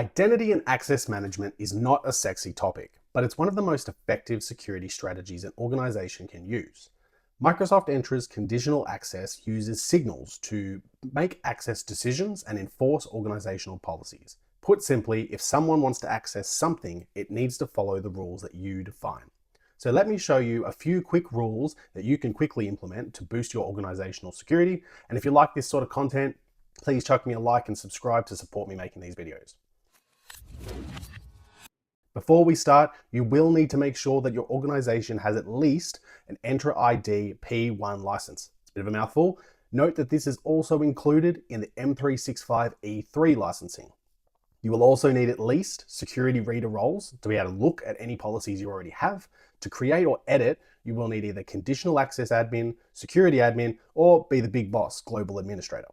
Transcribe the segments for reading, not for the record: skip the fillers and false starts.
Identity and access management is not a sexy topic, but it's one of the most effective security strategies an organization can use. Microsoft Entra's conditional access uses signals to make access decisions and enforce organizational policies. Put simply, if someone wants to access something, it needs to follow the rules that you define. So let me show you a few quick rules that you can quickly implement to boost your organizational security. And if you like this sort of content, please chuck me a like and subscribe to support me making these videos. Before we start, you will need to make sure that your organization has at least an Entra ID P1 license. It's a bit of a mouthful. Note that this is also included in the M365E3 licensing. You will also need at least security reader roles to be able to look at any policies you already have. To create or edit, you will need either conditional access admin, security admin, or be the big boss, global administrator.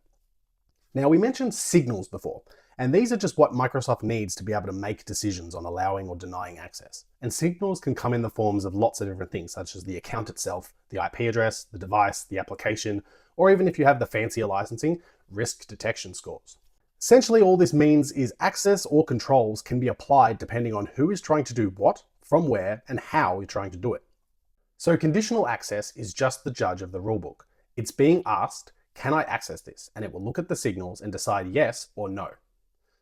Now, we mentioned signals before, and these are just what Microsoft needs to be able to make decisions on allowing or denying access. And signals can come in the forms of lots of different things, such as the account itself, the IP address, the device, the application, or even if you have the fancier licensing, risk detection scores. Essentially, all this means is access or controls can be applied depending on who is trying to do what, from where, and how you're trying to do it. So conditional access is just the judge of the rulebook. It's being asked, can I access this? And it will look at the signals and decide yes or no.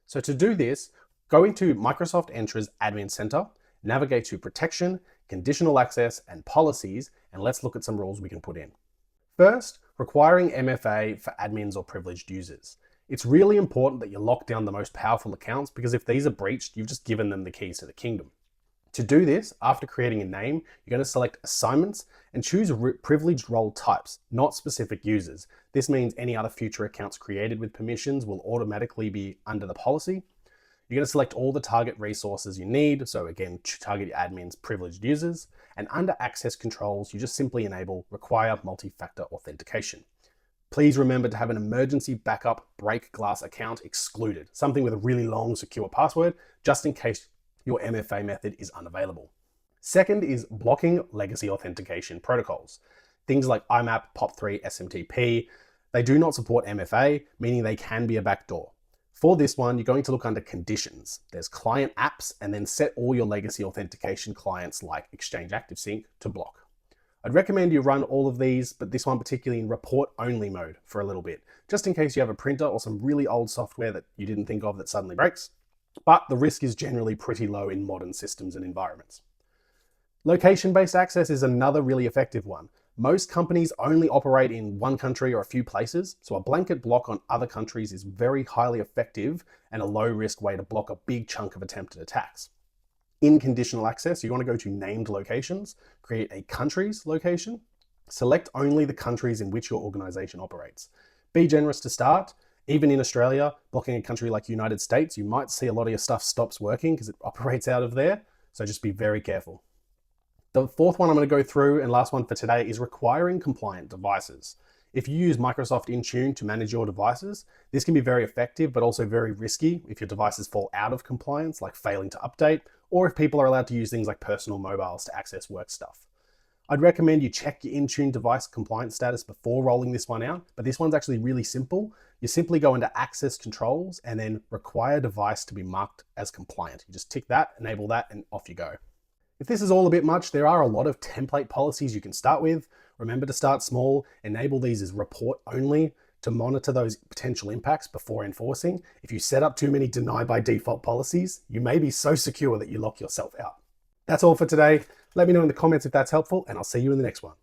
So to do this, go into Microsoft Entra's Admin Center, navigate to Protection, Conditional Access, and Policies, and let's look at some rules we can put in. First, requiring MFA for admins or privileged users. It's really important that you lock down the most powerful accounts because if these are breached, you've just given them the keys to the kingdom. To do this, after creating a name, you're going to select Assignments and choose privileged role types, not specific users. This means any other future accounts created with permissions will automatically be under the policy. You're going to select all the target resources you need. So again, target your admins, privileged users, and under access controls, you just simply enable require multi-factor authentication. Please remember to have an emergency backup break glass account excluded, something with a really long secure password, just in case your MFA method is unavailable. Second is blocking legacy authentication protocols. Things like IMAP, POP3, SMTP, they do not support MFA, meaning they can be a backdoor. For this one, you're going to look under conditions. There's client apps, and then set all your legacy authentication clients like Exchange ActiveSync to block. I'd recommend you run all of these, but this one particularly in report only mode for a little bit, just in case you have a printer or some really old software that you didn't think of that suddenly breaks. But the risk is generally pretty low in modern systems and environments. Location-based access is another really effective one. Most companies only operate in one country or a few places, so a blanket block on other countries is very highly effective and a low-risk way to block a big chunk of attempted attacks. In conditional access, you want to go to named locations, create a country's location, select only the countries in which your organization operates. Be generous to start. Even in Australia, blocking a country like United States, you might see a lot of your stuff stops working because it operates out of there. So just be very careful. The fourth one I'm going to go through and last one for today is requiring compliant devices. If you use Microsoft Intune to manage your devices, this can be very effective, but also very risky if your devices fall out of compliance, like failing to update, or if people are allowed to use things like personal mobiles to access work stuff. I'd recommend you check your Intune device compliance status before rolling this one out, but this one's actually really simple. You simply go into access controls and then require device to be marked as compliant. You just tick that, enable that, and off you go. If this is all a bit much, there are a lot of template policies you can start with. Remember to start small, enable these as report only to monitor those potential impacts before enforcing. If you set up too many deny by default policies, you may be so secure that you lock yourself out. That's all for today. Let me know in the comments if that's helpful, and I'll see you in the next one.